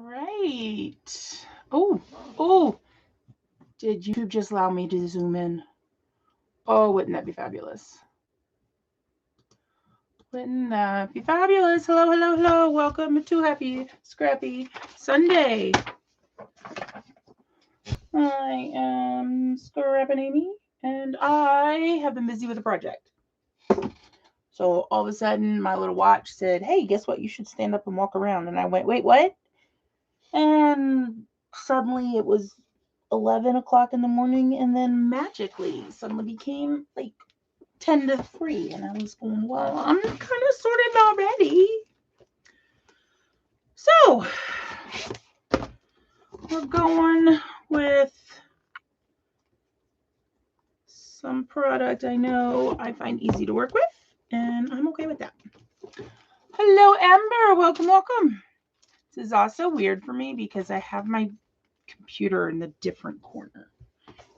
right. Oh, did YouTube just allow me to zoom in? Oh, wouldn't that be fabulous? Wouldn't that be fabulous? Hello, hello, hello. Welcome to Happy Scrappy Sunday. I am Scrappy and I have been busy with a project. So all of a sudden, my little watch said, "Hey, guess what? You should stand up and walk around." And I went, "Wait, what?" And suddenly it was 11 o'clock in the morning, and then magically suddenly became like 10 to 3. And I was going, well, I'm kind of sorted already. So we're going with some product I know I find easy to work with, and I'm okay with that. Hello, Amber. Welcome, welcome. This is also weird for me because I have my computer in the different corner.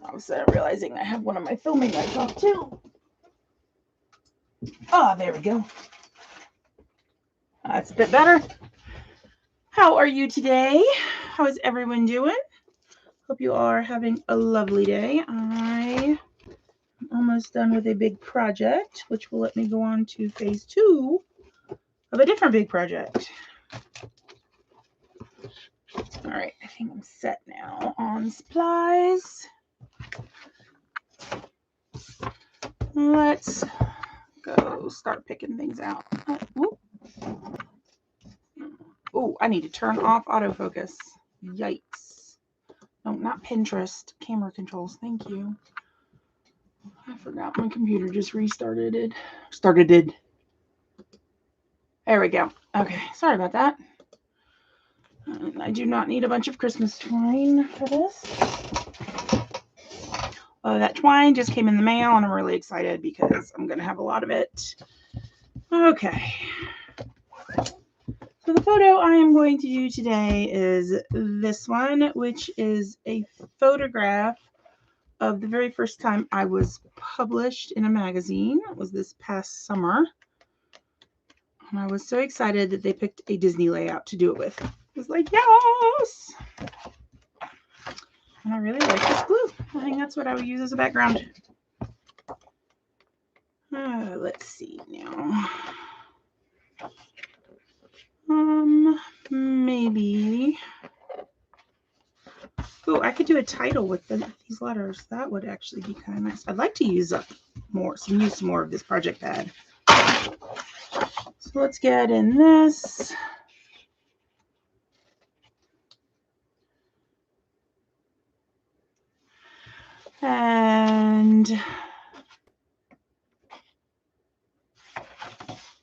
All of a sudden realizing I have one of my filming lights off too. Oh, there we go. That's a bit better. How are you today? How is everyone doing? Hope you are having a lovely day. I am almost done with a big project, which will let me go on to phase 2 of a different big project. All right, I think I'm set now on supplies. Let's go start picking things out. Oh, I need to turn off autofocus. Yikes. No, not Pinterest. Camera controls. Thank you. I forgot my computer just restarted. There we go. Okay, sorry about that. I do not need a bunch of Christmas twine for this. That twine just came in the mail, and I'm really excited because I'm going to have a lot of it. Okay. So the photo I am going to do today is this one, which is a photograph of the very first time I was published in a magazine. It was this past summer. And I was so excited that they picked a Disney layout to do it with. I was like, yes! And I really like this glue. I think that's what I would use as a background. Let's see now. Maybe. Oh, I could do a title with these letters. That would actually be kind of nice. I'd like to use up use some more of this project pad. So let's get in this. And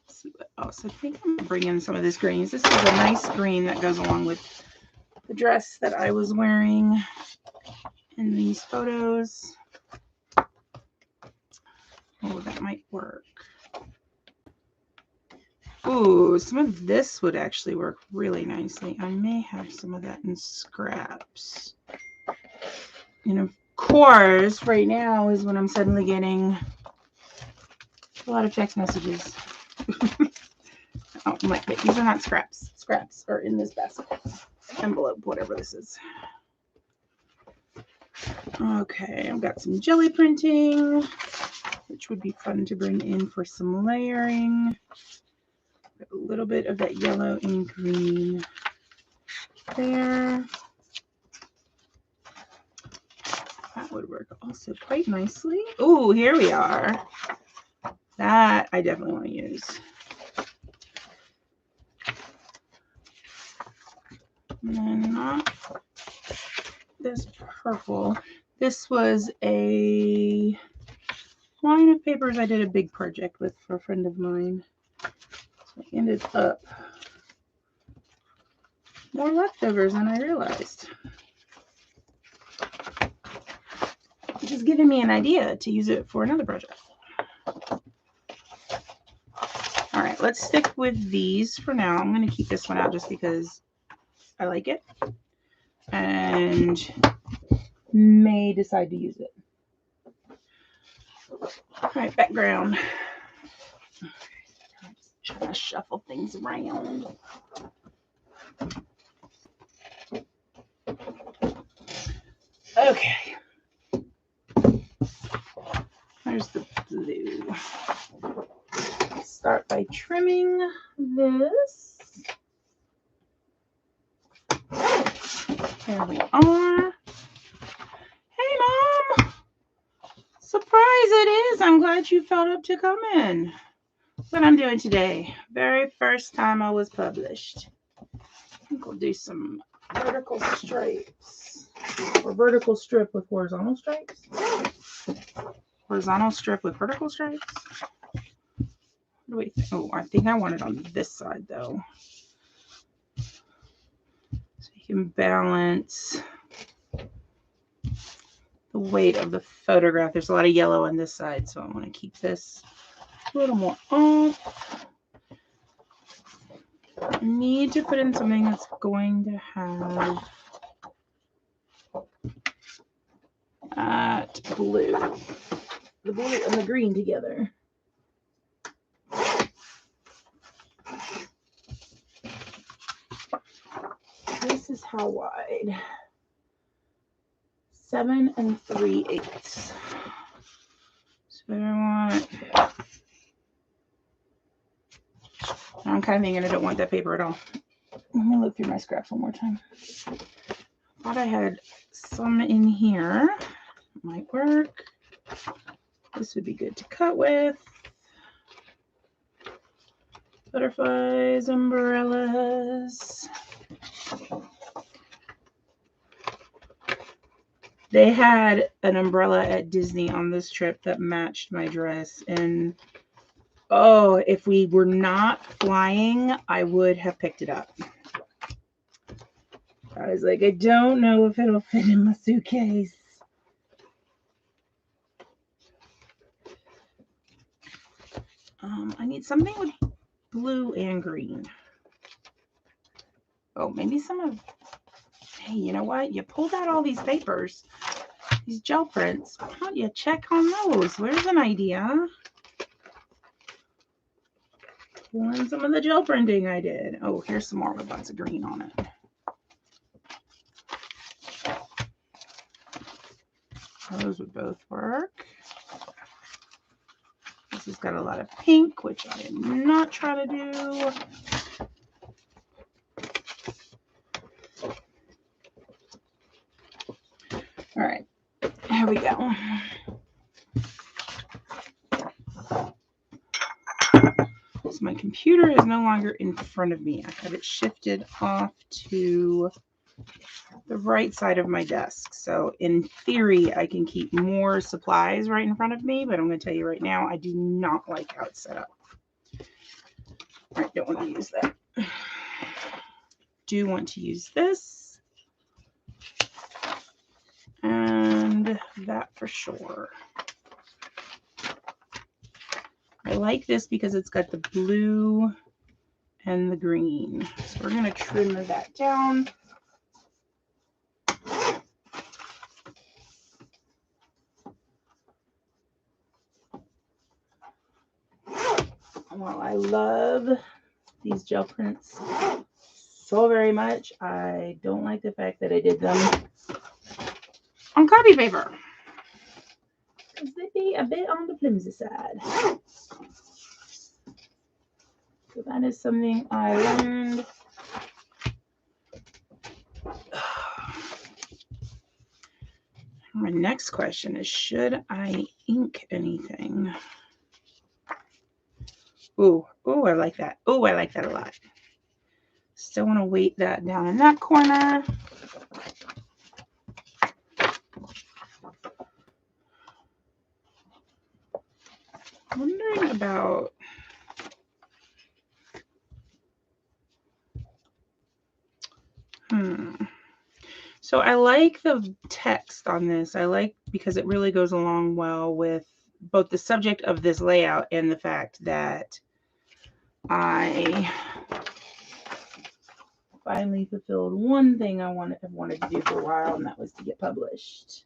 see what else. I think I'm gonna bring in some of this green. This is a nice green that goes along with the dress that I was wearing in these photos. Oh, that might work. Ooh, some of this would actually work really nicely. I may have some of that in scraps. And of course, right now is when I'm suddenly getting a lot of text messages. Oh, I'm like, these are not scraps. Scraps are in this basket. Envelope, whatever this is. Okay, I've got some jelly printing, which would be fun to bring in for some layering. A little bit of that yellow and green there. That would work also quite nicely. Oh, here we are. That I definitely want to use. And then not this purple. This was a line of papers I did a big project with for a friend of mine. So I ended up more leftovers than I realized. Which is giving me an idea to use it for another project. All right, let's stick with these for now. I'm going to keep this one out just because I like it and may decide to use it. All right, background. I'm just trying to shuffle things around. Okay. There's the blue. Let's start by trimming this. There we are. Hey, Mom! Surprise it is. I'm glad you felt up to come in. What I'm doing today. Very first time I was published. I think we'll do some vertical stripes. Or vertical strip with horizontal stripes. Horizontal strip with vertical stripes. What do we think? Oh, I think I want it on this side though. So you can balance the weight of the photograph. There's a lot of yellow on this side, so I want to keep this a little more off. I need to put in something that's going to have that blue. The blue and the green together. This is how wide? 7 3/8. So I want. I'm kind of thinking I don't want that paper at all. Let me look through my scraps one more time. Thought I had some in here. Might work. This would be good to cut with. Butterflies, umbrellas. They had an umbrella at Disney on this trip that matched my dress. And oh, if we were not flying, I would have picked it up. I was like, I don't know if it'll fit in my suitcase. I need something with blue and green. Oh, maybe some of... Hey, you know what? You pulled out all these papers, these gel prints. Why don't you check on those? Where's an idea? Pull in some of the gel printing I did. Oh, here's some more with lots of green on it. Those would both work. This has got a lot of pink, which I am not trying to do. All right, here we go. So my computer is no longer in front of me. I have it shifted off to the right side of my desk. So in theory, I can keep more supplies right in front of me, but I'm going to tell you right now, I do not like how it's set up. All right, don't want to use that. Do want to use this. And that for sure. I like this because it's got the blue and the green. So we're going to trim that down. Well, I love these gel prints so very much. I don't like the fact that I did them on copy paper, because they'd be a bit on the flimsy side. So that is something I learned. My next question is, should I ink anything? Ooh, I like that. Ooh, I like that a lot. Still want to weight that down in that corner. Wondering about So I like the text on this. I like because it really goes along well with both the subject of this layout and the fact that I finally fulfilled one thing I have wanted to do for a while, and that was to get published.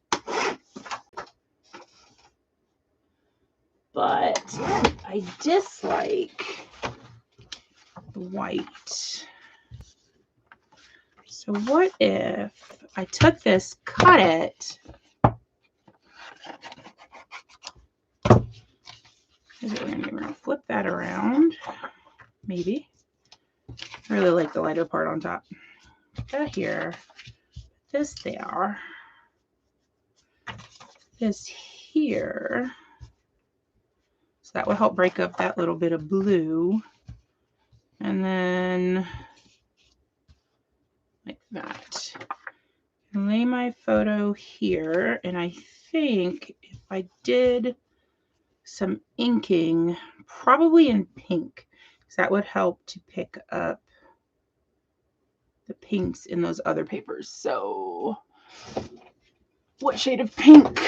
But I dislike the white. So what if I took this, cut it. We're going to flip that around. Maybe. I really like the lighter part on top. Put that here. This there. This here. So that will help break up that little bit of blue. And then like that. Lay my photo here, and I think if I did some inking, probably in pink, because that would help to pick up the pinks in those other papers. So what shade of pink?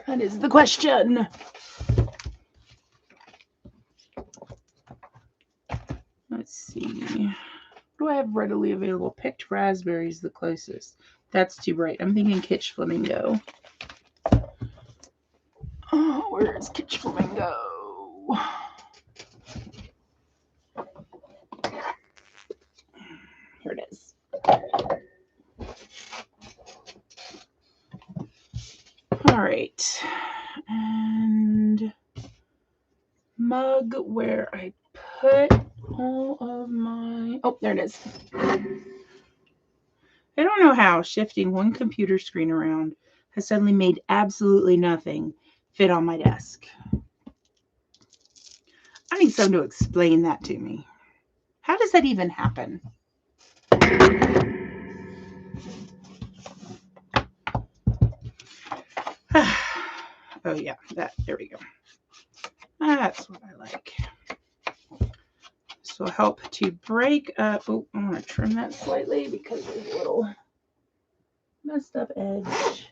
That is the question. Let's see. What do I have readily available? Picked raspberries the closest. That's too bright. I'm thinking Kitsch Flamingo. Oh, where's Kitsch Flamingo? Here it is. All right. And mug where I put all of my... Oh, there it is. I don't know how shifting one computer screen around has suddenly made absolutely nothing fit on my desk. I need someone to explain that to me. How does that even happen? Oh yeah, there we go. That's what I like. This will help to break up. Oh, I want to trim that slightly because there's a little messed up edge.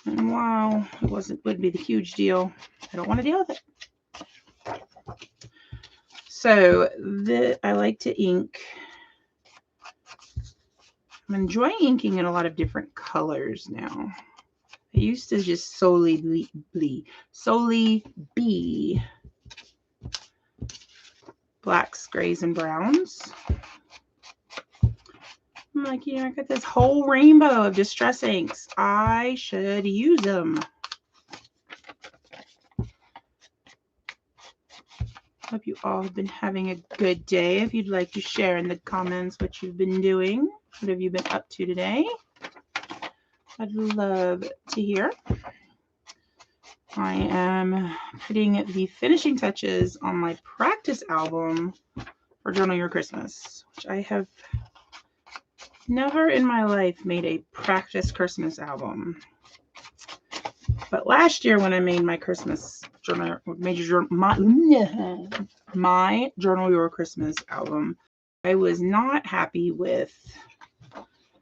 And while it wouldn't be the huge deal, I don't want to deal with it. So I like to ink. I'm enjoying inking in a lot of different colors now. I used to just solely be blacks, grays, and browns. I'm like, I got this whole rainbow of distress inks. I should use them. Hope you all have been having a good day. If you'd like to share in the comments what you've been doing, what have you been up to today? I'd love to hear. I am putting the finishing touches on my practice album for Journal Your Christmas, which I have never in my life made a practice Christmas album. But last year when I made my Christmas journal, my Journal Your Christmas album, I was not happy with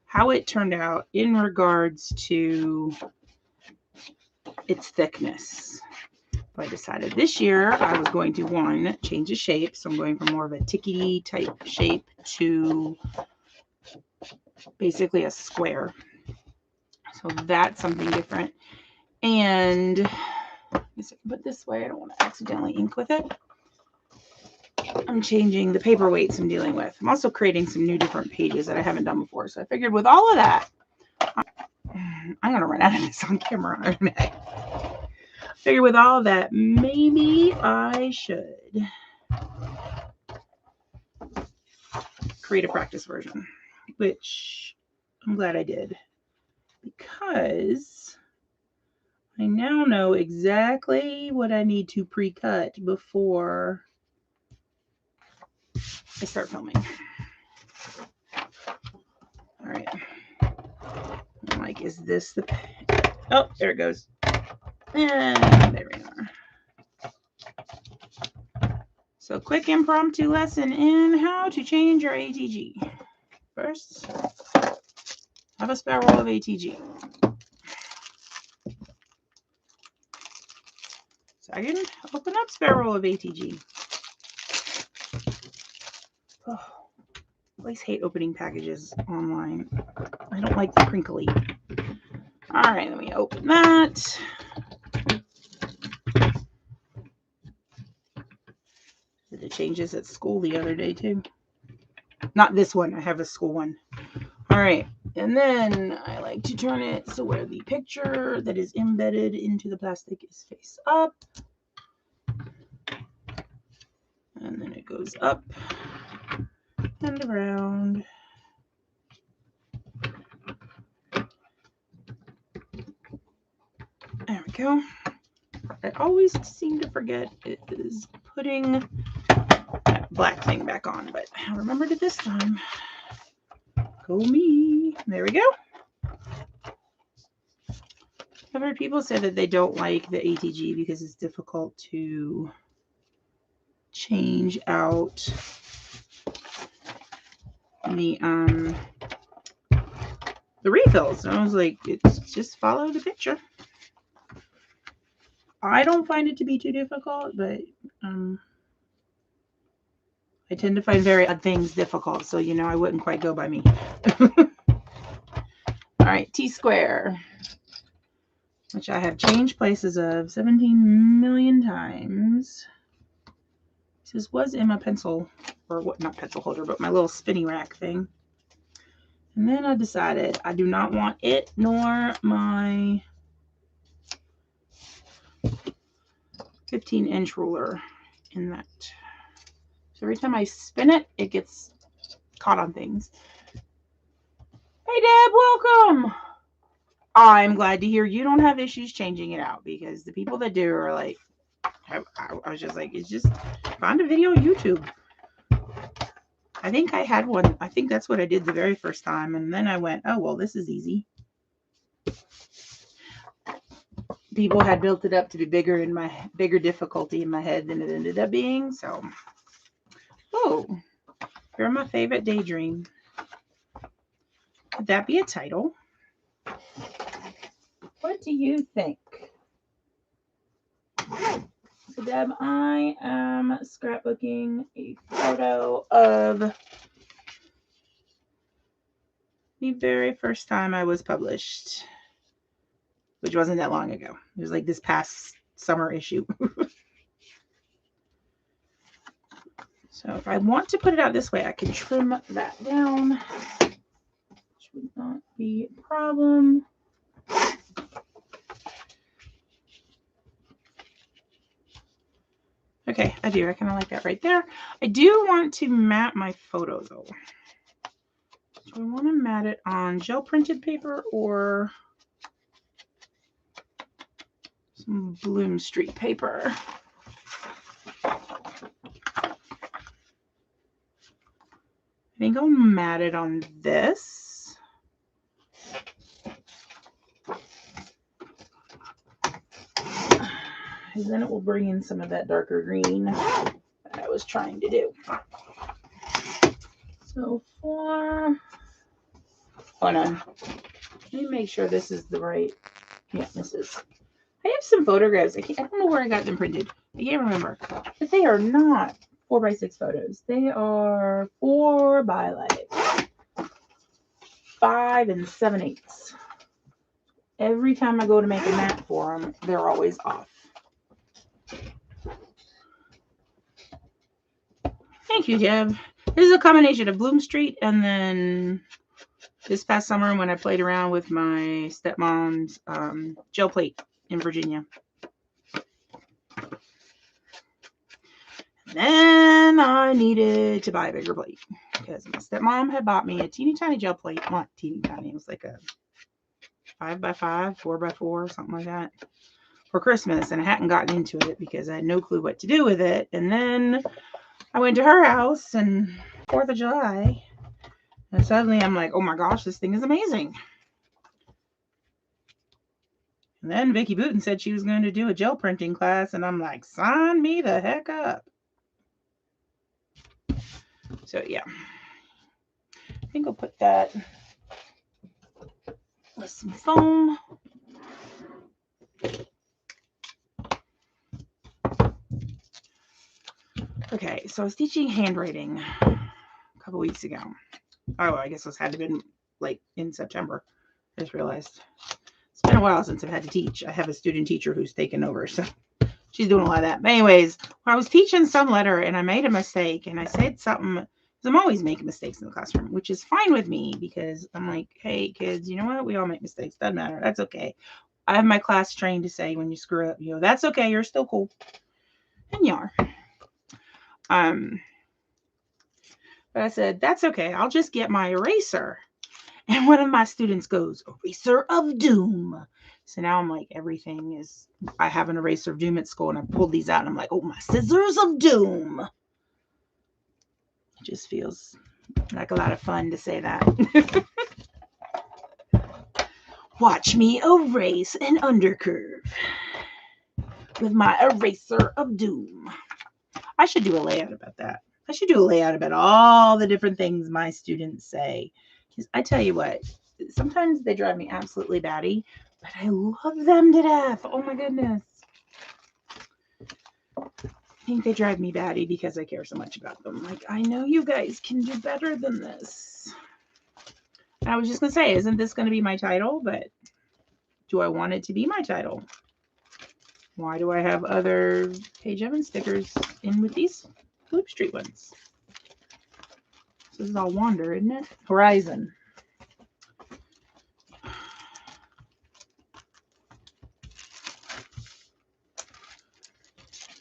how it turned out in regards to its thickness. So I decided this year I was going to, change the shape. So I'm going from more of a tickety type shape to basically a square. So that's something different. And I guess I can put this way. I don't want to accidentally ink with it. I'm changing the paper weights I'm dealing with. I'm also creating some new different pages that I haven't done before. So I figured with all of that, I'm going to run out of this on camera. I figured with all of that, maybe I should create a practice version, which I'm glad I did, because I now know exactly what I need to pre-cut before I start filming. All right. I'm like, is this the... Oh, there it goes. And there we are. So quick impromptu lesson in how to change your ATG. First, have a spare roll of ATG. Second, open up spare roll of ATG. Oh, I always hate opening packages online. I don't like the crinkly. All right, let me open that. Did the changes at school the other day too. Not this one. I have a school one. All right. And then I like to turn it so where the picture that is embedded into the plastic is face up. And then it goes up and around. There we go. I always seem to forget it is putting that black thing back on, but I remembered it this time. Go me. There we go. I've heard people say that they don't like the ATG because it's difficult to change out the refills. And I was like, it's just follow the picture. I don't find it to be too difficult, but I tend to find very odd things difficult, so I wouldn't quite go by me. All right, T-square, which I have changed places of 17 million times. This was in my pencil, or what? Not pencil holder, but my little spinny rack thing. And then I decided I do not want it nor my 15-inch ruler in that. So every time I spin it, it gets caught on things. Hey, Deb, welcome. I'm glad to hear you don't have issues changing it out, because the people that do are like, I was just like, it's just find a video on YouTube. I think I had one. I think that's what I did the very first time. And then I went, oh, well, this is easy. People had built it up to be bigger difficulty in my head than it ended up being. So, oh, you're my favorite daydream. Could that be a title? What do you think? So, Deb, I am scrapbooking a photo of the very first time I was published, which wasn't that long ago. It was like this past summer issue. So if I want to put it out this way, I can trim that down, which would not be a problem. Okay, I do. I kind of like that right there. I do want to mat my photo, though. Do I want to mat it on gel printed paper or some Bloom Street paper? I think I'll mat it on this. And then it will bring in some of that darker green that I was trying to do. So hold on. Let me make sure this is the right. Yeah, this is. I have some photographs. I don't know where I got them printed. I can't remember. But they are not 4x6 photos. They are 4 by like 5 7/8. Every time I go to make a mat for them, they're always off. Thank you, Deb. This is a combination of Bloom Street and then this past summer when I played around with my stepmom's gel plate in Virginia. And then I needed to buy a bigger plate because my stepmom had bought me a teeny tiny gel plate. Not teeny tiny. It was like a 5x5, 4x4, something like that for Christmas. And I hadn't gotten into it because I had no clue what to do with it. And then I went to her house and 4th of July. And suddenly I'm like, oh my gosh, this thing is amazing. And then Vicki Booten said she was going to do a gel printing class. And I'm like, sign me the heck up. So yeah, I think I'll put that with some foam. Okay, so I was teaching handwriting a couple weeks ago. Oh, I guess this had to have been like in September. I just realized it's been a while since I've had to teach. I have a student teacher who's taken over, so she's doing a lot of that. But anyways, I was teaching some letter and I made a mistake and I said something I'm always making mistakes in the classroom, which is fine with me because I'm like, hey, kids, you know what? We all make mistakes. Doesn't matter. That's okay. I have my class trained to say when you screw up, that's okay. You're still cool. And you are. But I said, that's okay. I'll just get my eraser. And one of my students goes, eraser of doom. So now I'm like, everything is, I have an eraser of doom at school, and I pulled these out and I'm like, oh, my scissors of doom. It just feels like a lot of fun to say that. Watch me erase an undercurve with my eraser of doom. I should do a layout about that. I should do a layout about all the different things my students say. Because I tell you what, sometimes they drive me absolutely batty, but I love them to death. Oh my goodness. I think they drive me batty because I care so much about them. Like, I know you guys can do better than this. I was just going to say, isn't this going to be my title? But do I want it to be my title? Why do I have other Paige Evans stickers in with these Loop Street ones? This is all Wander, isn't it? Horizon.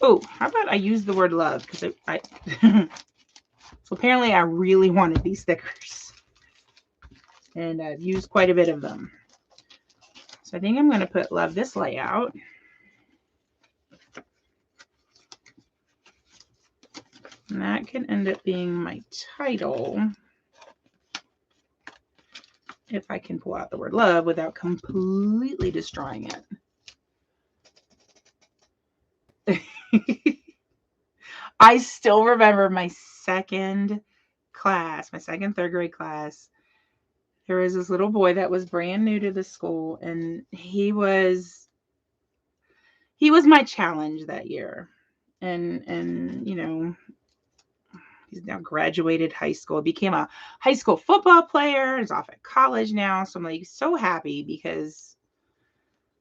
Oh, how about I use the word love? Because I so apparently I really wanted these stickers. And I've used quite a bit of them. So I think I'm going to put love this layout. And that can end up being my title. If I can pull out the word love without completely destroying it. I still remember my second third grade class. There was this little boy that was brand new to the school, and he was my challenge that year. And he's now graduated high school, became a high school football player, is off at college now. So I'm like so happy because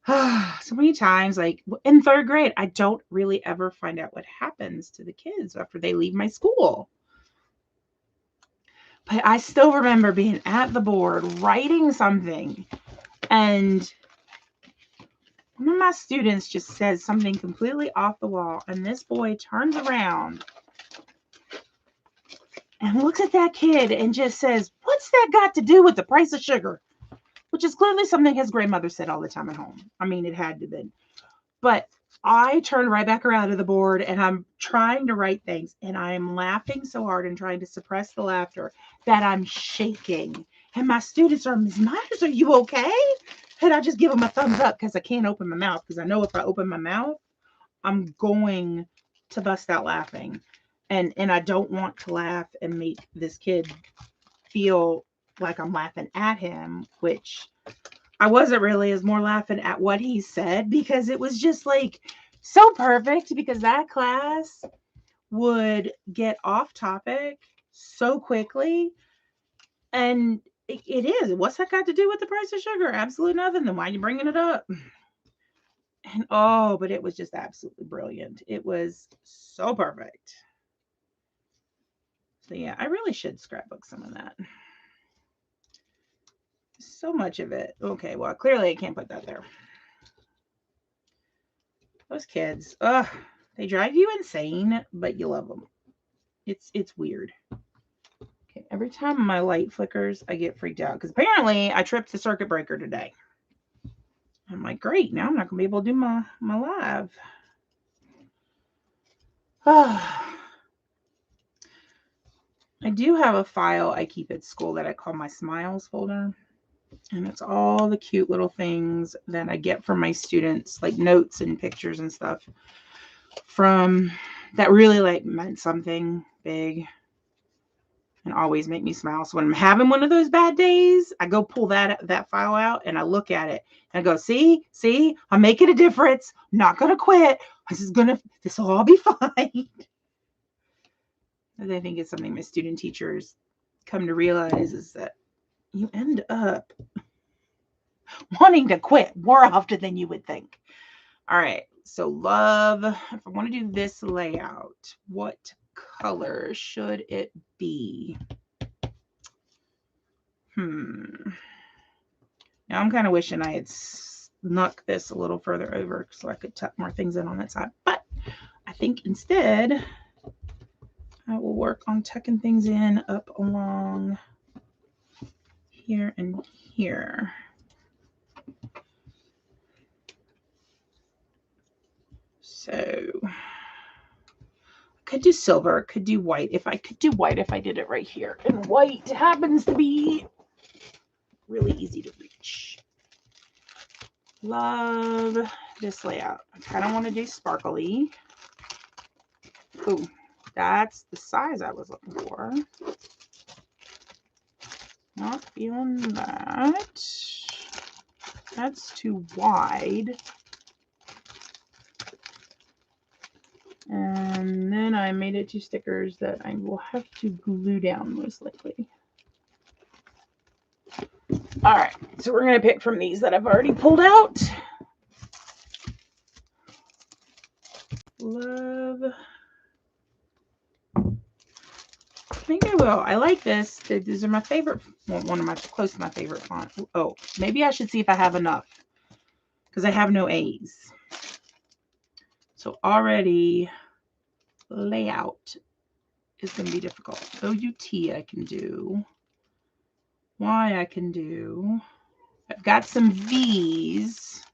so many times, like in third grade, I don't really ever find out what happens to the kids after they leave my school. But I still remember being at the board writing something, and one of my students just says something completely off the wall, and this boy turns around and looks at that kid and just says, "What's that got to do with the price of sugar?" Which is clearly something his grandmother said all the time at home. I mean, it had to be. But I turned right back around to the board, and I'm trying to write things, and I'm laughing so hard and trying to suppress the laughter that I'm shaking. And my students are, "Ms. Myers, are you okay?" And I just give them a thumbs up because I can't open my mouth, because I know if I open my mouth, I'm going to bust out laughing. And I don't want to laugh and make this kid feel like I'm laughing at him, which I wasn't really. Is more laughing at what he said, because it was just like so perfect, because that class would get off topic so quickly. And it is. What's that got to do with the price of sugar? Absolutely nothing. Then why are you bringing it up? And but it was just absolutely brilliant. It was so perfect. So yeah, I really should scrapbook some of that. So much of it. Okay, well, clearly I can't put that there. Those kids, they drive you insane, but you love them. It's weird. Okay, every time my light flickers, I get freaked out, because apparently I tripped the circuit breaker today. I'm like, great, now I'm not gonna be able to do my live. I do have a file I keep at school that I call my smiles folder. And it's all the cute little things that I get from my students, like notes and pictures and stuff from that really like meant something big and always make me smile. So when I'm having one of those bad days, I go pull that file out and I look at it and I go, see, I'm making a difference. I'm not going to quit. This will all be fine. And I think it's something my student teachers come to realize, is that you end up wanting to quit more often than you would think. All right. So love, if I want to do this layout, what color should it be? Now I'm kind of wishing I had snuck this a little further over so I could tuck more things in on that side. But I think instead I will work on tucking things in up along here and here. So could do silver, could do white. If I could do white, if I did it right here. And white happens to be really easy to reach. Love this layout. I kind of want to do sparkly. Ooh, that's the size I was looking for. Not feeling that. That's too wide. And then I made it 2 stickers that I will have to glue down most likely. All right, so we're going to pick from these that I've already pulled out. Love. I think I will. I like this. These are my favorite, well, one of my, close to my favorite font. Oh, maybe I should see if I have enough because I have no A's. So already layout is going to be difficult. O-U-T I can do. Y I can do. I've got some V's.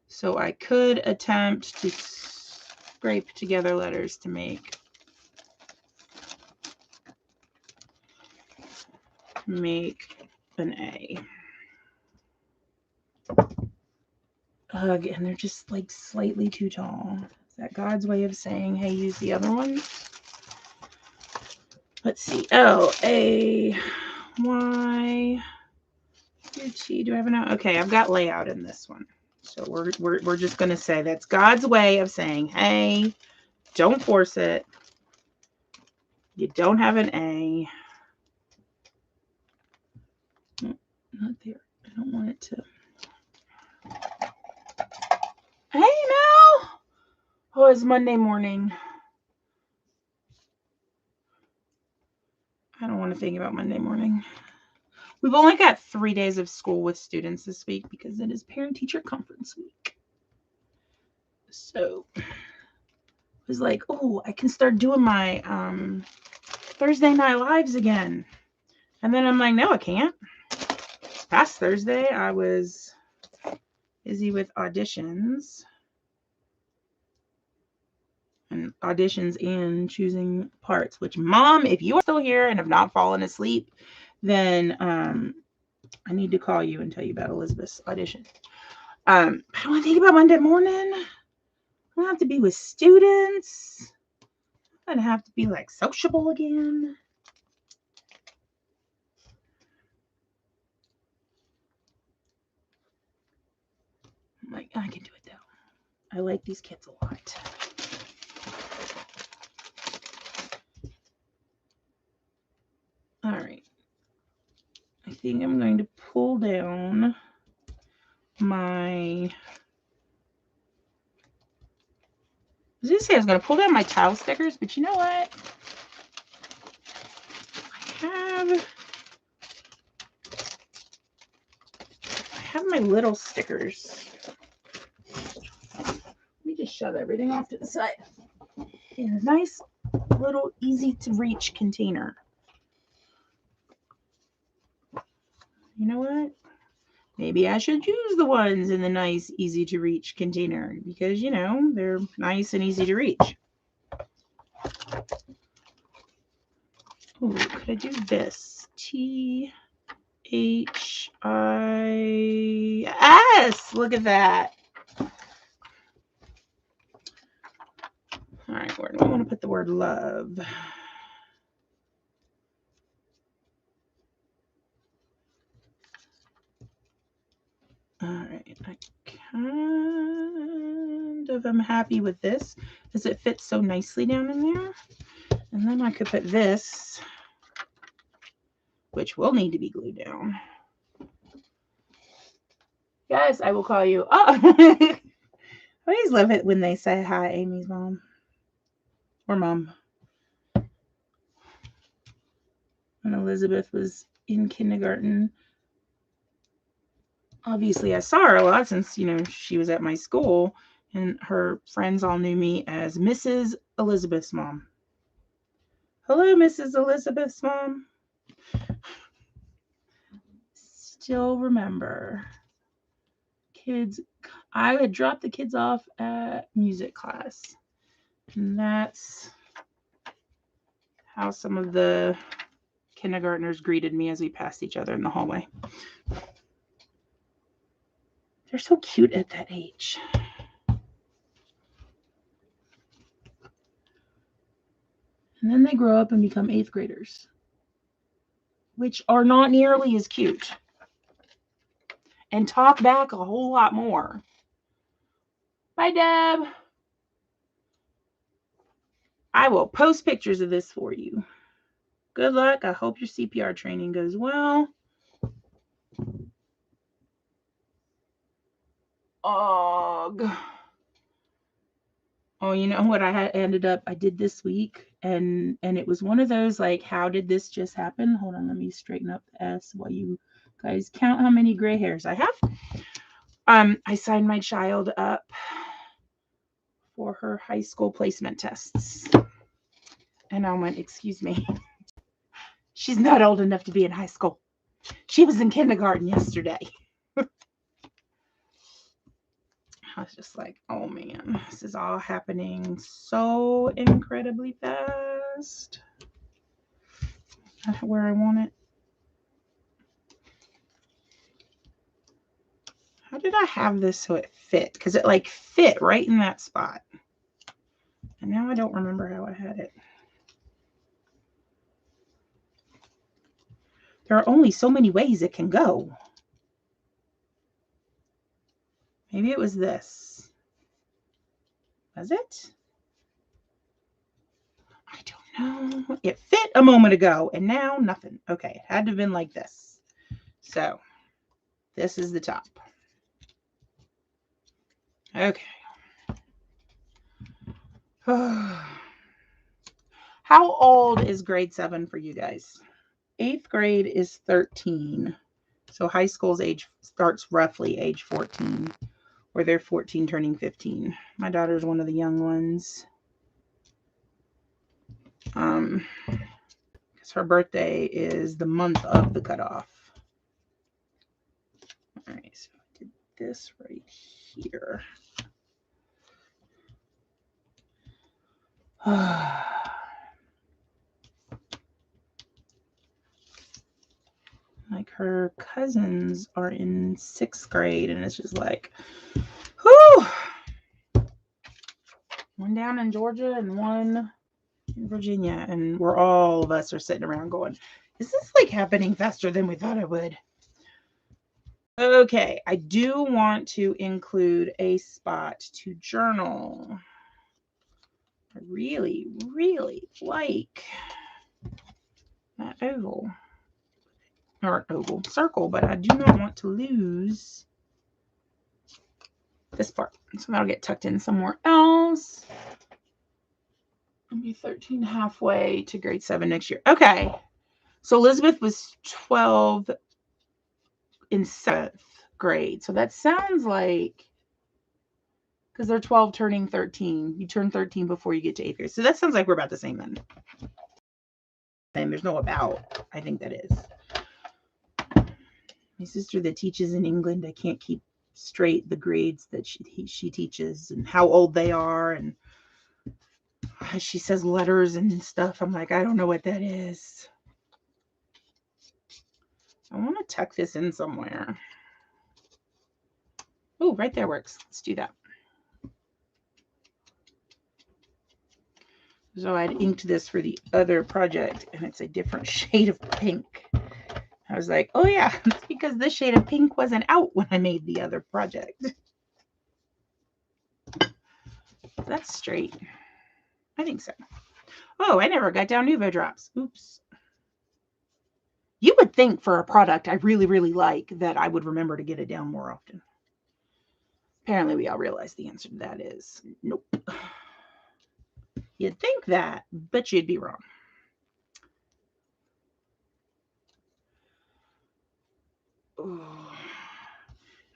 So I could attempt to scrape together letters to make an A. Ugh, and they're just like slightly too tall. Is that God's way of saying, hey, use the other ones? Let's see. L, A, Y, U, T. Do I have enough? Okay, I've got layout in this one. So we're just going to say that's God's way of saying, hey, don't force it. You don't have an A. Not there. I don't want it to. Hey, Mel. Oh, it's Monday morning. I don't want to think about Monday morning. We've only got 3 days of school with students this week because it is parent-teacher conference week. So I was like, oh, I can start doing my Thursday night lives again. And then I'm like, no, I can't. Past Thursday, I was busy with auditions. And auditions and choosing parts, which, Mom, if you are still here and have not fallen asleep, then I need to call you and tell you about Elizabeth's audition. I don't want to think about Monday morning. I don't have to be with students. I'm going to have to be like sociable again. I'm like, I can do it though. I like these kids a lot. All right. I think I'm going to pull down my. I was going to say I was going to pull down my tile stickers, but you know what? I have my little stickers. Let me just shove everything off to the side in a nice little easy to reach container. You know what? Maybe I should use the ones in the nice easy to reach container because, you know, they're nice and easy to reach. Oh, could I do this? T-H-I-S. Look at that. All right, where do I want to put the word love? All right, I kind of am happy with this because it fits so nicely down in there. And then I could put this, which will need to be glued down. Yes, I will call you. Oh, I always love it when they say hi, Amy's mom. Or mom. when Elizabeth was in kindergarten. Obviously, I saw her a lot since, she was at my school, and her friends all knew me as Mrs. Elizabeth's mom. Hello, Mrs. Elizabeth's mom. Still remember. Kids, I had dropped the kids off at music class. And that's how some of the kindergartners greeted me as we passed each other in the hallway. They're so cute at that age. And then they grow up and become 8th graders, which are not nearly as cute and talk back a whole lot more. Bye, Deb. I will post pictures of this for you. Good luck. I hope your CPR training goes well. Ugh. Oh, you know what I did this week? And it was one of those, like, how did this just happen? Hold on, let me straighten up the S while you guys count how many gray hairs I have. I signed my child up for her high school placement tests. And I went, excuse me. She's not old enough to be in high school. She was in kindergarten yesterday. I was just like, oh man, this is all happening so incredibly fast. Not where I want it. How did I have this so it fit? Because it like fit right in that spot. And now I don't remember how I had it. There are only so many ways it can go. Maybe it was this. Was it? I don't know. It fit a moment ago and now nothing. Okay, it had to have been like this. So this is the top. Okay. How old is grade 7 for you guys? 8th grade is 13. So high school's age starts roughly age 14, or they're 14 turning 15. My daughter's one of the young ones. Because her birthday is the month of the cutoff. All right, so I did this right here. Like her cousins are in 6th grade, and it's just like, whew. One down in Georgia and one in Virginia, and all of us are sitting around going, is this like happening faster than we thought it would? Okay, I do want to include a spot to journal. I really, really like that oval. Or oval, circle, but I do not want to lose this part. So that'll get tucked in somewhere else. I'll be 13 halfway to grade 7 next year. Okay. So Elizabeth was 12 in 7th grade. So that sounds like, because they're 12 turning 13. You turn 13 before you get to 8th grade. So that sounds like we're about the same then. And there's no about. I think that is. My sister that teaches in England, I can't keep straight the grades that she teaches and how old they are, and she says letters and stuff. I'm like, I don't know what that is. I want to tuck this in somewhere. Oh, right there works. Let's do that. So I'd inked this for the other project, and it's a different shade of pink. I was like, oh yeah, it's because this shade of pink wasn't out when I made the other project. That's straight. I think so. Oh, I never got down Nuvo drops. Oops. You would think for a product I really, really like that I would remember to get it down more often. Apparently we all realize the answer to that is nope. You'd think that, but you'd be wrong. Oh.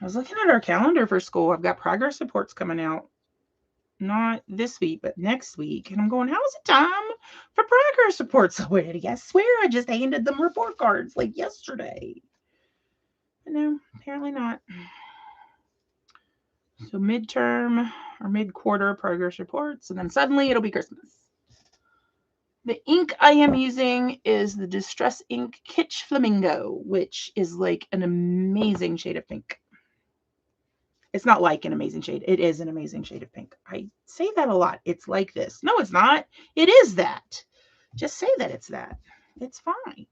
I was looking at our calendar for school. I've got progress reports coming out. Not this week, but next week. And I'm going, how's it time for progress reports already? I swear I just handed them report cards like yesterday. But no, apparently not. So midterm or mid-quarter progress reports, and then suddenly it'll be Christmas. The ink I am using is the Distress Ink Kitsch Flamingo, which is like an amazing shade of pink. It's not like an amazing shade. It is an amazing shade of pink. I say that a lot. It's like this. No, it's not. It is that. Just say that it's that. It's fine.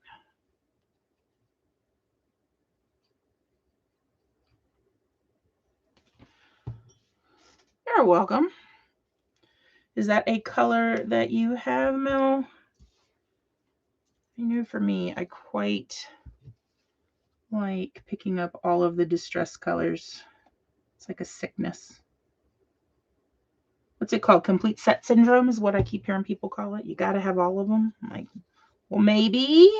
You're welcome. Is that a color that you have, Mel? I know for me, I quite like picking up all of the distress colors. It's like a sickness. What's it called? Complete set syndrome is what I keep hearing people call it. You got to have all of them. I'm like, well, maybe,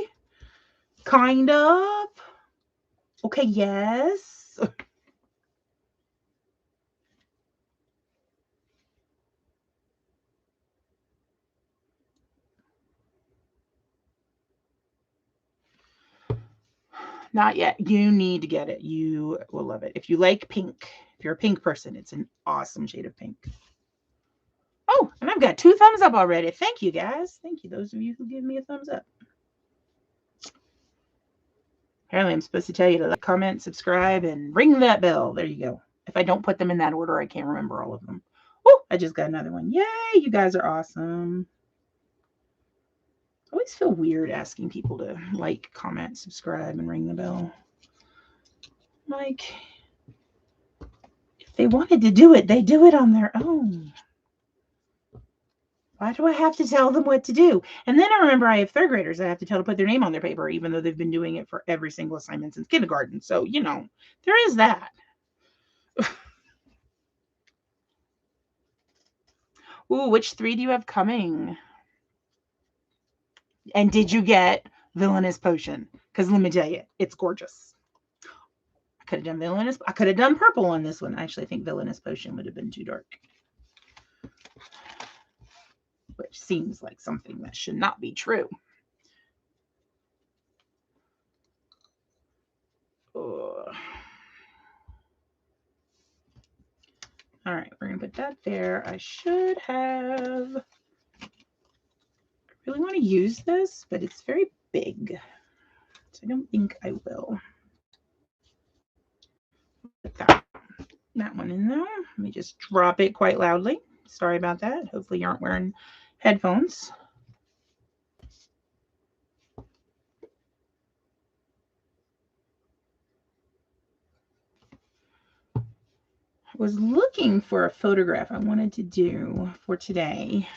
kind of. Okay, yes. Not yet. You need to get it. You will love it. If you like pink, if you're a pink person, it's an awesome shade of pink. Oh, and I've got 2 thumbs up already. Thank you, guys. Thank you, those of you who give me a thumbs up. Apparently, I'm supposed to tell you to like, comment, subscribe, and ring that bell. There you go. If I don't put them in that order, I can't remember all of them. Oh, I just got another one. Yay, you guys are awesome. I always feel weird asking people to like, comment, subscribe, and ring the bell. Like, if they wanted to do it, they do it on their own. Why do I have to tell them what to do? And then I remember I have 3rd graders I have to tell to put their name on their paper, even though they've been doing it for every single assignment since kindergarten. So, you know, there is that. Ooh, which 3 do you have coming? And did you get Villainous Potion? Because let me tell you, it's gorgeous. I could have done Villainous. I could have done purple on this one. Actually, I think Villainous Potion would have been too dark. Which seems like something that should not be true. Ugh. All right, we're going to put that there. I should have... I really want to use this, but it's very big. So I don't think I will. Put that one in there. Let me just drop it quite loudly. Sorry about that. Hopefully you aren't wearing headphones. I was looking for a photograph I wanted to do for today,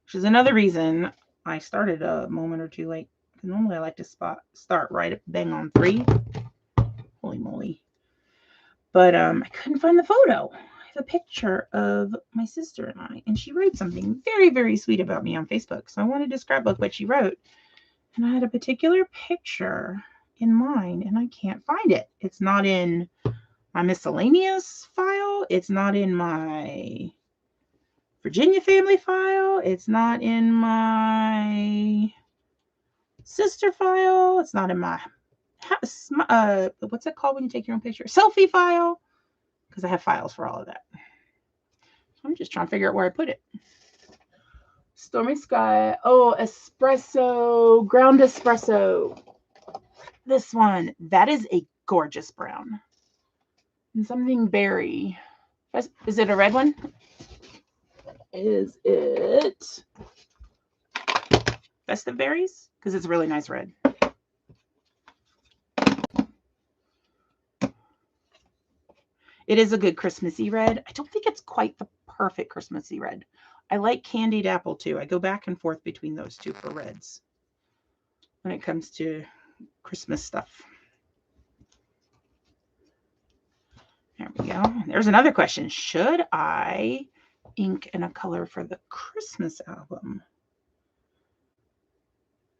which is another reason I started a moment or two late. Normally I like to start right bang on 3. Holy moly. But I couldn't find the photo. I have a picture of my sister and I, and she wrote something very, very sweet about me on Facebook. So I wanted to scrapbook what she wrote. And I had a particular picture in mind, and I can't find it. It's not in my miscellaneous file. It's not in my Virginia family file. It's not in my sister file. It's not in my what's it called when you take your own picture? Selfie file. Because I have files for all of that. I'm just trying to figure out where I put it. Stormy Sky. Oh, espresso. Ground espresso. This one. That is a gorgeous brown. And something berry. Is it a red one? Is it Festive Berries? Because it's a really nice red. It is a good Christmassy red. I don't think it's quite the perfect Christmassy red. I like Candied Apple too. I go back and forth between those two for reds when it comes to Christmas stuff. There we go. There's another question. Should I ink in a color for the Christmas album?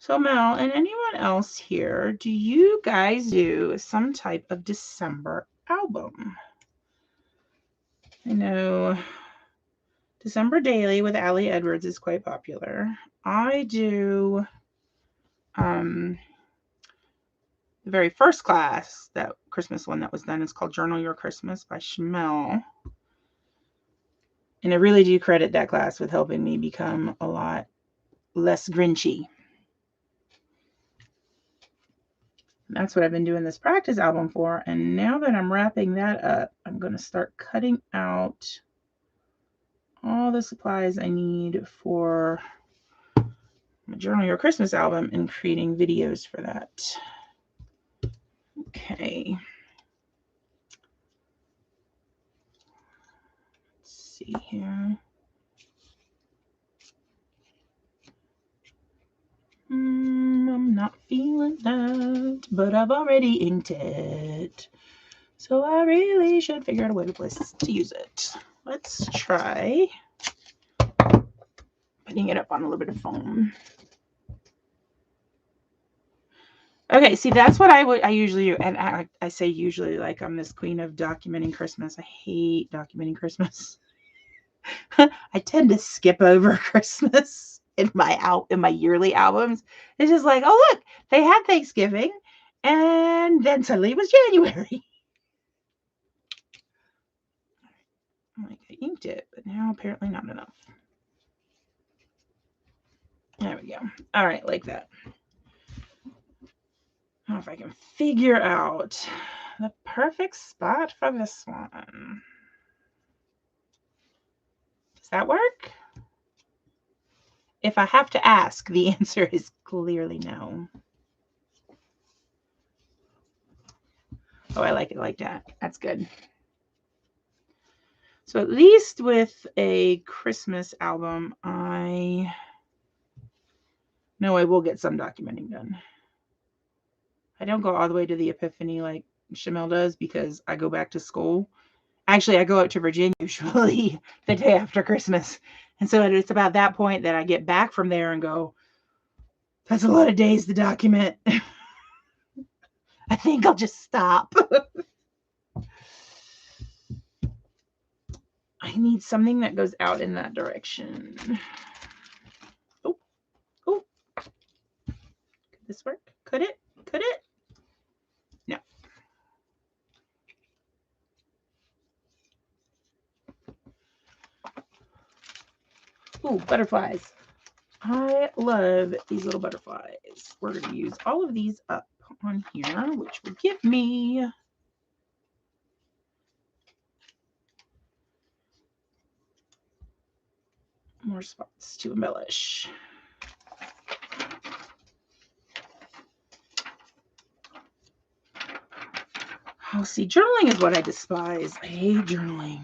So Mel and anyone else here, do you guys do some type of December album? I know December Daily with Allie Edwards is quite popular. I do the very first class, that Christmas one that was done, is called Journal Your Christmas by Schmel. And I really do credit that class with helping me become a lot less grinchy. That's what I've been doing this practice album for. And now that I'm wrapping that up, I'm going to start cutting out all the supplies I need for my Journal Your Christmas album and creating videos for that. Okay. Let's see here. I'm not feeling that, but I've already inked it. So I really should figure out a way to use it. Let's try putting it up on a little bit of foam. Okay, see, that's what I usually do. And I say usually like I'm this queen of documenting Christmas. I hate documenting Christmas. I tend to skip over Christmas in my yearly albums. It's just like, oh look, they had Thanksgiving, and then suddenly it was January. Like I inked it, but now apparently not enough. There we go. All right, like that. I don't know if I can figure out the perfect spot for this one. Does that work? If I have to ask, the answer is clearly no. Oh, I like it like that. That's good. So at least with a Christmas album, I know I will get some documenting done. I don't go all the way to the Epiphany like Shamel does because I go back to school. Actually, I go out to Virginia usually the day after Christmas. And so it's about that point that I get back from there and go, that's a lot of days to document. I think I'll just stop. I need something that goes out in that direction. Oh. Could this work? Could it? No. Ooh, butterflies. I love these little butterflies. We're going to use all of these up on here, which will give me more spots to embellish. Oh, see, journaling is what I despise. I hate journaling.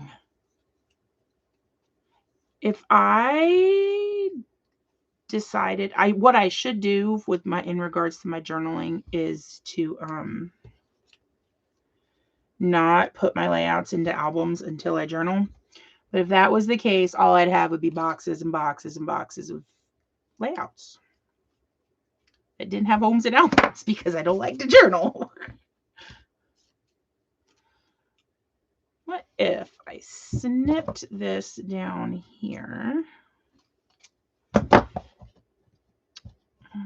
If I decided what I should do with in regards to my journaling is to not put my layouts into albums until I journal. But if that was the case, all I'd have would be boxes and boxes and boxes of layouts. I didn't have homes and albums because I don't like to journal. What if I snipped this down here? I'll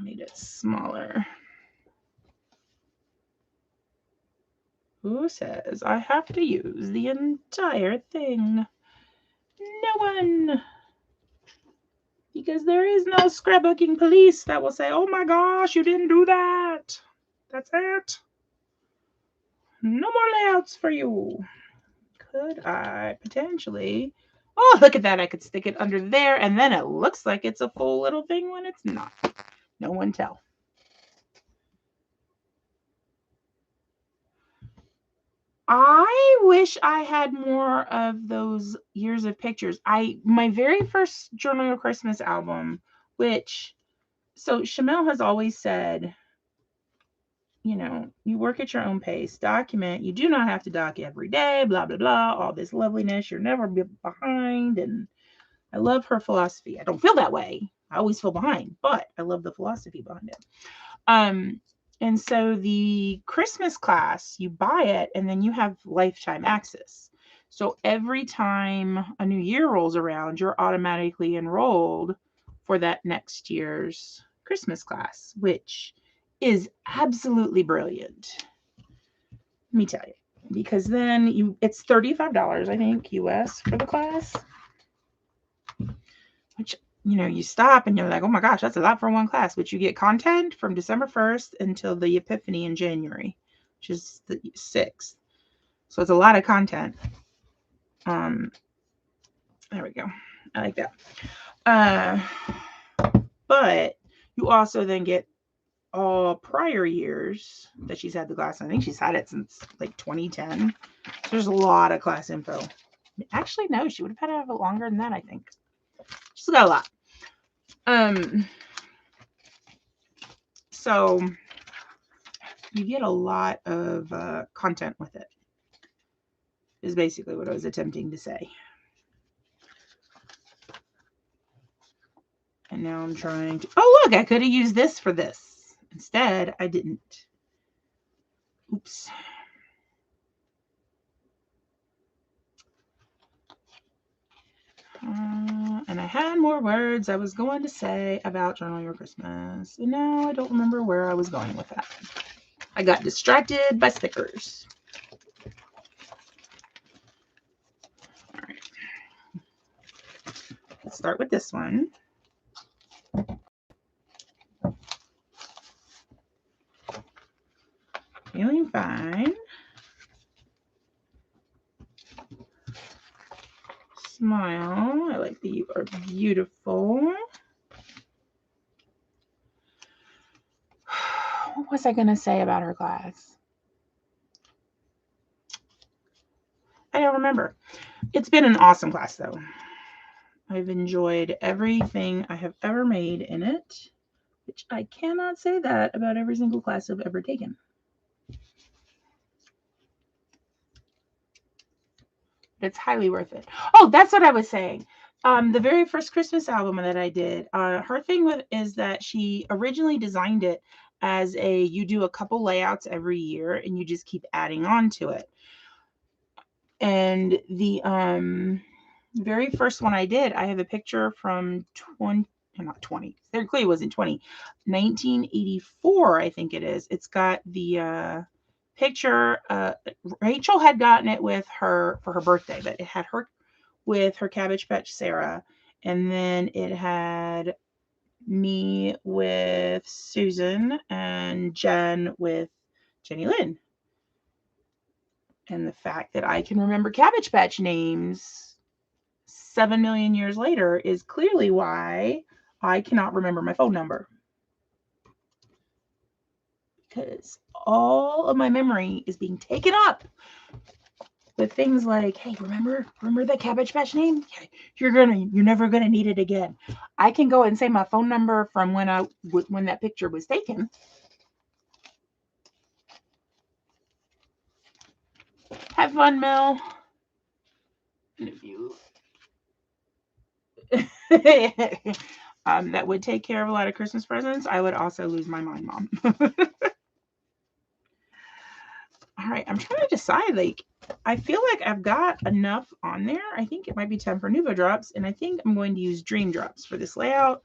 need it smaller. Who says I have to use the entire thing? No one. Because there is no scrapbooking police that will say, oh my gosh, you didn't do that. That's it. No more layouts for you. Could I potentially... Oh, look at that. I could stick it under there, and then it looks like it's a full little thing when it's not. No one tell. I wish I had more of those years of pictures. My very first Journal Your Christmas album, so Shamel has always said, you work at your own pace, document. You do not have to doc every day, blah, blah, blah, all this loveliness. You're never behind. And I love her philosophy. I don't feel that way. I always feel behind, but I love the philosophy behind it. And so the Christmas class, you buy it and then you have lifetime access. So every time a new year rolls around, you're automatically enrolled for that next year's Christmas class, which is absolutely brilliant. Let me tell you, because then it's $35, I think, US for the class, which, you stop and you're like, oh my gosh, that's a lot for one class. But you get content from December 1st until the Epiphany in January, which is the 6th. So it's a lot of content. There we go. I like that. But you also then get all prior years that she's had the class. I think she's had it since like 2010. So there's a lot of class info. Actually, no, she would have had to have it longer than that, I think. She's got a lot. So you get a lot of content with it, is basically what I was attempting to say. And now I'm trying to, oh look, I could have used this for this. Instead, I didn't. Oops. And I had more words I was going to say about Journal Your Christmas. And now I don't remember where I was going with that. I got distracted by stickers. All right. Let's start with this one. Feeling fine. Smile. I like that you are beautiful. What was I going to say about her class? I don't remember. It's been an awesome class, though. I've enjoyed everything I have ever made in it, which I cannot say that about every single class I've ever taken. It's highly worth it. Oh, that's what I was saying. The very first Christmas album that I did, her thing is that she originally designed it as you do a couple layouts every year and you just keep adding on to it. And the very first one I did, I have a picture from 1984, I think it is. It's got the picture. Rachel had gotten it with her for her birthday, but it had her with her Cabbage Patch Sarah, and then it had me with Susan and Jen with Jenny Lynn. And the fact that I can remember Cabbage Patch names 7 million years later is clearly why I cannot remember my phone number. Because all of my memory is being taken up with things like, hey, remember that Cabbage Patch name? You're never gonna need it again. I can go and say my phone number from when that picture was taken. Have fun, Mel. And if you that would take care of a lot of Christmas presents, I would also lose my mind, Mom. All right, I'm trying to decide, I feel like I've got enough on there. I think it might be time for Nuvo drops, and I think I'm going to use Dream drops for this layout.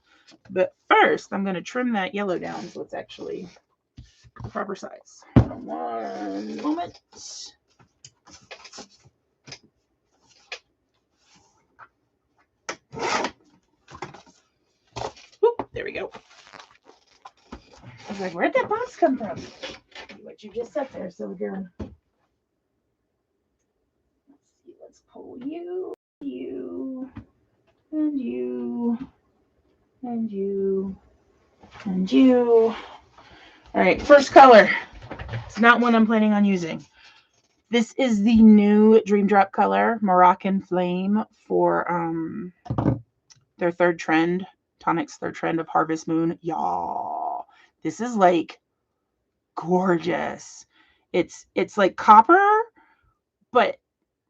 But first, I'm going to trim that yellow down so it's actually the proper size. One moment. Oop, there we go. I was like, where'd that box come from? What you just set there, so we're let's pull you, and you, and you, and you. All right, first color. It's not one I'm planning on using. This is the new Dream Drop color, Moroccan Flame, for their third trend, Tonic's third trend of Harvest Moon. Y'all, this is gorgeous. It's like copper, but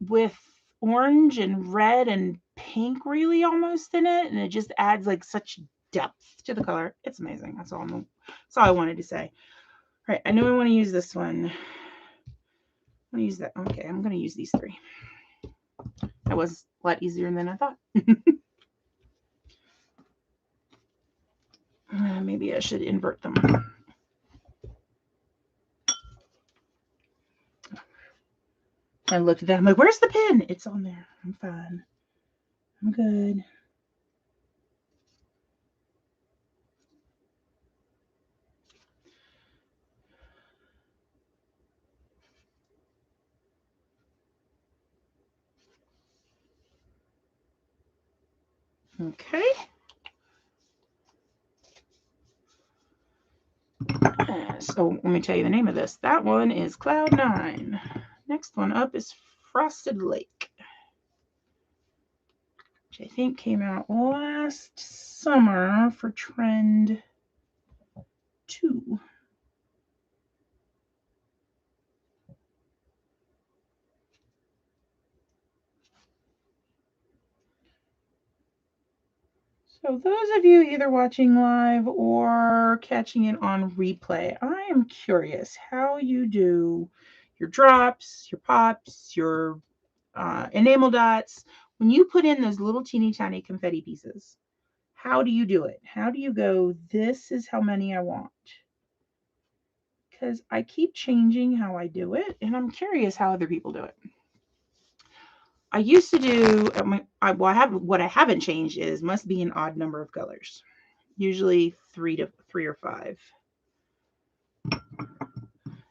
with orange and red and pink really almost in it, and it just adds such depth to the color. It's amazing. That's all I wanted to say. All right, I know I want to use this one. I'm going to use that. Okay, I'm going to use these 3. That was a lot easier than I thought. Maybe I should invert them. I looked at that. I'm like, where's the pin? It's on there. I'm fine. I'm good. Okay. So let me tell you the name of this. That one is Cloud 9. Next one up is Frosted Lake, which I think came out last summer for trend 2. So those of you either watching live or catching it on replay, I am curious how you do your drops, your pops, your enamel dots. When you put in those little teeny tiny confetti pieces, how do you do it? How do you go, this is how many I want? Because I keep changing how I do it, and I'm curious how other people do it. I used to do, what I haven't changed is must be an odd number of colors, usually 3 or 5.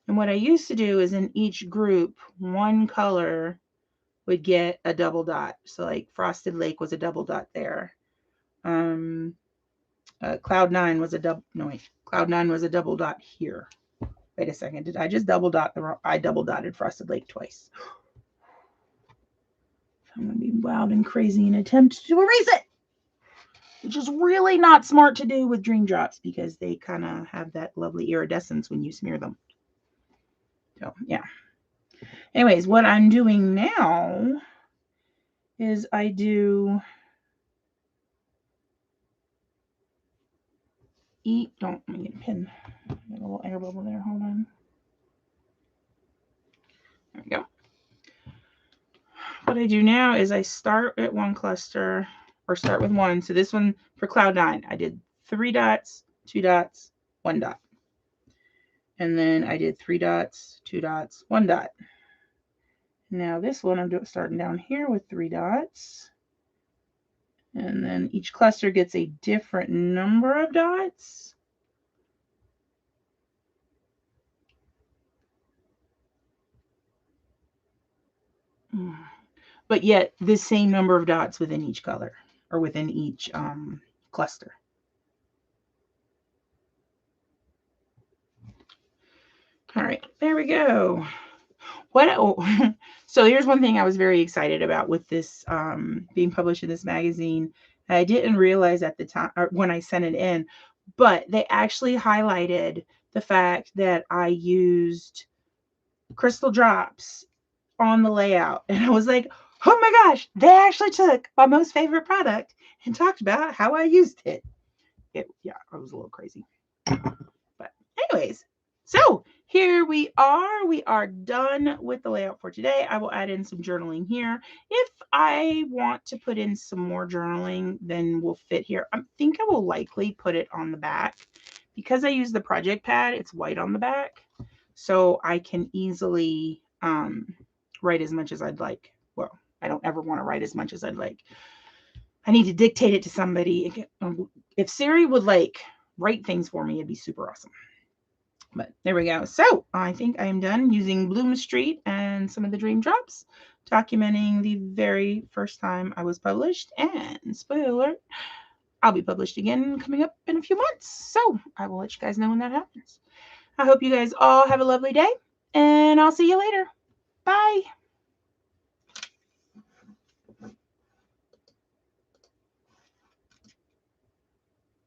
And what I used to do is in each group, one color would get a double dot. So like Frosted Lake was a double dot there. Cloud 9 was a double. No wait, Cloud 9 was a double dot here. Wait a second, did I just double dot the wrong? I double dotted Frosted Lake twice. I'm gonna be wild and crazy and attempt to erase it, which is really not smart to do with Dream Drops because they kind of have that lovely iridescence when you smear them. So yeah. Anyways, what I'm doing now is I do don't let me get a pin. Got a little air bubble there. Hold on. There we go. What I do now is I start at one cluster or start with one. So this one for Cloud 9, I did 3 dots, 2 dots, 1 dot. And then I did 3 dots, 2 dots, 1 dot. Now this one I'm starting down here with 3 dots. And then each cluster gets a different number of dots. But yet the same number of dots within each color or within each cluster. All right, there we go. So here's one thing I was very excited about with this being published in this magazine. I didn't realize at the time or when I sent it in, but they actually highlighted the fact that I used crystal drops on the layout. And I was like, oh my gosh, they actually took my most favorite product and talked about how I used it. Yeah, I was a little crazy. But anyways, so here we are. We are done with the layout for today. I will add in some journaling here. If I want to put in some more journaling, then we'll fit here. I think I will likely put it on the back. Because I use the project pad, it's white on the back. So I can easily write as much as I'd like. Well, I don't ever want to write as much as I'd like. I need to dictate it to somebody. If Siri would like write things for me, it'd be super awesome. But there we go. So I think I am done using Bloom Street and some of the Dream Drops, documenting the very first time I was published. And spoiler alert, I'll be published again coming up in a few months. So I will let you guys know when that happens. I hope you guys all have a lovely day, and I'll see you later. Bye.